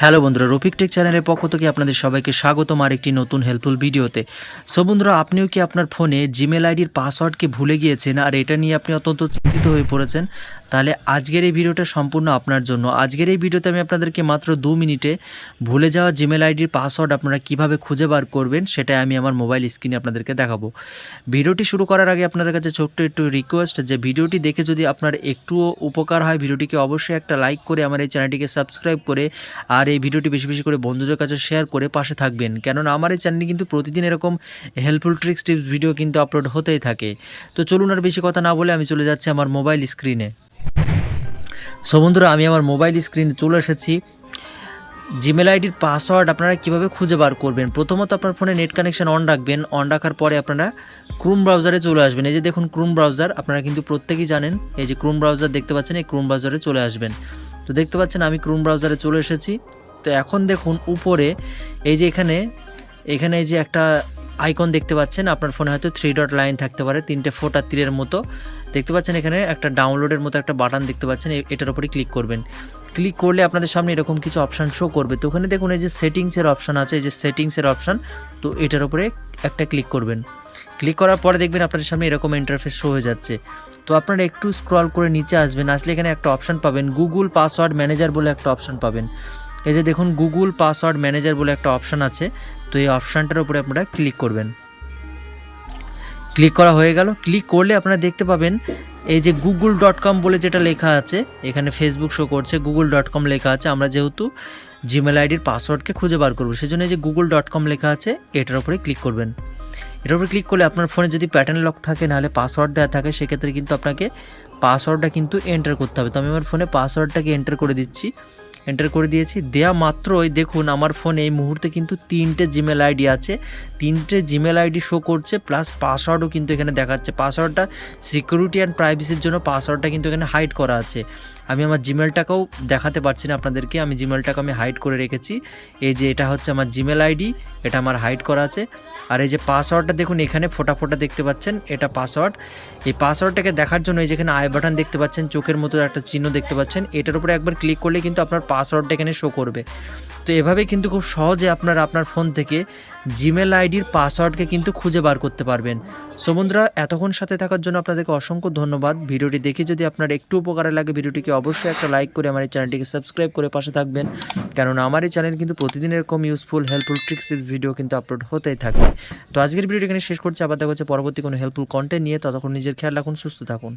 Hello বন্ধুরা, Rafiq take চ্যানেলের পক্ষ থেকে আপনাদের সবাইকে স্বাগতম আরেকটি নতুন হেল্পফুল ভিডিওতে। সো বন্ধুরা, আপনিও কি আপনার ফোনে জিমেল আইডির পাসওয়ার্ডকে ভুলে গিয়েছেন আর এটা নিয়ে আপনি অত্যন্ত চিন্তিত হয়ে পড়েছেন? তাহলে আজকের এই ভিডিওটা সম্পূর্ণ আপনার জন্য। আজকের এই ভিডিওতে আমি আপনাদেরকে মাত্র 2 মিনিটে ভুলে যাওয়া জিমেল আইডির পাসওয়ার্ড আপনারা কিভাবে খুঁজে বার করবেন সেটাই আমি আমার মোবাইল স্ক্রিনে আপনাদেরকে দেখাবো। ভিডিওটি শুরু করার আগে আপনাদের কাছে ছোট্ট একটু রিকোয়েস্ট, যে ভিডিওটি দেখে যদি আপনার একটুও উপকার হয় ভিডিওটিকে অবশ্যই একটা লাইক করে আমার এই চ্যানেলটিকে সাবস্ক্রাইব করে আর এই ভিডিওটি বেশি বেশি করে বন্ধুদের কাছে শেয়ার করে পাশে থাকবেন, কেননা আমার এই চ্যানেলে কিন্তু প্রতিদিন এরকম হেল্পফুল ট্রিক্স টিপস ভিডিও কিন্তু আপলোড হতেই থাকে। তো চলুন আর বেশি কথা না বলে আমি চলে যাচ্ছি আমার মোবাইল স্ক্রিনে। সো বন্ধুরা, আমি আমার মোবাইল স্ক্রিনে চলে এসেছি। জিমেল আইডির পাসওয়ার্ড আপনারা কিভাবে খুঁজে বার করবেন, প্রথমত আপনার ফোনে নেট কানেকশন অন রাখবেন। অন রাখার পরে আপনারা ক্রোম ব্রাউজারে চলে আসবেন। এই যে দেখুন ক্রোম ব্রাউজার, আপনারা কিন্তু প্রত্যেকেই জানেন এই যে ক্রোম ব্রাউজার দেখতে পাচ্ছেন, এই ক্রোম ব্রাউজারে চলে আসবেন। তো দেখতে পাচ্ছেন আমি ক্রোম ব্রাউজারে চলে এসেছি। তো এখন দেখুন উপরে এই যে এখানে এই যে একটা আইকন দেখতে পাচ্ছেন, আপনার ফোনে হয়তো 3 ডট লাইন থাকতে পারে, 3টে ফোঁটা তীরের মতো দেখতে পাচ্ছেন। এখানে একটা ডাউনলোডের মতো একটা বাটন দেখতে পাচ্ছেন, এটার উপরে ক্লিক করবেন। ক্লিক করলে আপনাদের সামনে এরকম কিছু অপশান শো করবে। তো ওখানে দেখুন এই যে সেটিংসের অপশান আছে, এই যে সেটিংসের অপশান, তো এটার উপরে একটা ক্লিক করবেন। ক্লিক করার পরে দেখবেন আপনাদের সামনে এরকম ইন্টারফেস শো হয়ে যাচ্ছে। তো আপনারা একটু স্ক্রল করে নিচে আসবেন, আসলে এখানে একটা অপশান পাবেন গুগল পাসওয়ার্ড ম্যানেজার বলে একটা অপশান পাবেন। এই যে দেখুন গুগল পাসওয়ার্ড ম্যানেজার বলে একটা অপশান আছে, তো এই অপশানটার উপরে আপনারা ক্লিক করবেন। ক্লিক করা হয়ে গেল। ক্লিক করলে আপনারা দেখতে পাবেন এই যে google.com বলে যেটা লেখা আছে, এখানে ফেসবুক শো করছে, google.com লেখা আছে। আমরা যেহেতু জিমেল আইডির পাসওয়ার্ডকে খুঁজে বার করবো সেজন্য এই যে google.com লেখা আছে এটার উপরে ক্লিক করবেন। এটার উপরে ক্লিক করলে আপনার ফোনে যদি প্যাটার্ন লক থাকে নাহলে পাসওয়ার্ড দেওয়া থাকে, সেক্ষেত্রে কিন্তু আপনাকে পাসওয়ার্ডটা কিন্তু এন্টার করতে হবে। তো আমি আমার ফোনে পাসওয়ার্ডটাকে এন্টার করে দিচ্ছি। এন্টার করে দিয়েছি। দেওয়া মাত্রই দেখুন আমার ফোনে এই মুহূর্তে কিন্তু 3টে জিমেল আইডি আছে, 3টে জিমেল আইডি শো করছে, প্লাস পাসওয়ার্ডও কিন্তু এখানে দেখাচ্ছে। পাসওয়ার্ডটা সিকিউরিটি অ্যান্ড প্রাইভেসির জন্য পাসওয়ার্ডটা কিন্তু এখানে হাইড করা আছে। আমি আমার জিমেলটাকেও দেখাতে পারছি না আপনাদেরকে, আমি জিমেলটাকে আমি হাইড করে রেখেছি। এই যে এটা হচ্ছে আমার জিমেল আইডি, এটা আমার হাইড করা আছে। আর এই যে পাসওয়ার্ডটা দেখুন এখানে ফোটা ফোটা দেখতে পাচ্ছেন, এটা পাসওয়ার্ড। এই পাসওয়ার্ডটাকে দেখার জন্য এই যেখানে আই বাটন দেখতে পাচ্ছেন, চোখের মতো একটা চিহ্ন দেখতে পাচ্ছেন, এটার উপরে একবার ক্লিক করলে কিন্তু আপনার পাসওয়ার্ডটা এখানে শো করবে। তো এভাবে কিন্তু খুব সহজে আপনারা আপনার ফোন থেকে জিমেল আইডির পাসওয়ার্ডকে কিন্তু খুঁজে বার করতে পারবেন। সো বন্ধুরা, এতক্ষণ সাথে থাকার জন্য আপনাদেরকে অসংখ্য ধন্যবাদ। ভিডিওটি দেখে যদি আপনার একটু উপকারে লাগে ভিডিওটিকে অবশ্যই একটা লাইক করে আমার এই চ্যানেলটিকে সাবস্ক্রাইব করে পাশে থাকবেন, কারণ আমার এই চ্যানেল কিন্তু প্রতিদিন এরকম ইউজফুল হেল্পফুল ট্রিক্স ভিডিও কিন্তু আপলোড হতেই থাকবে। তো আজকের ভিডিওটি এখানে শেষ করছি, আবার দেখা হচ্ছে পরবর্তী কোনো হেল্পফুল কন্টেন্ট নিয়ে। ততক্ষণ নিজের খেয়াল রাখুন, সুস্থ থাকুন।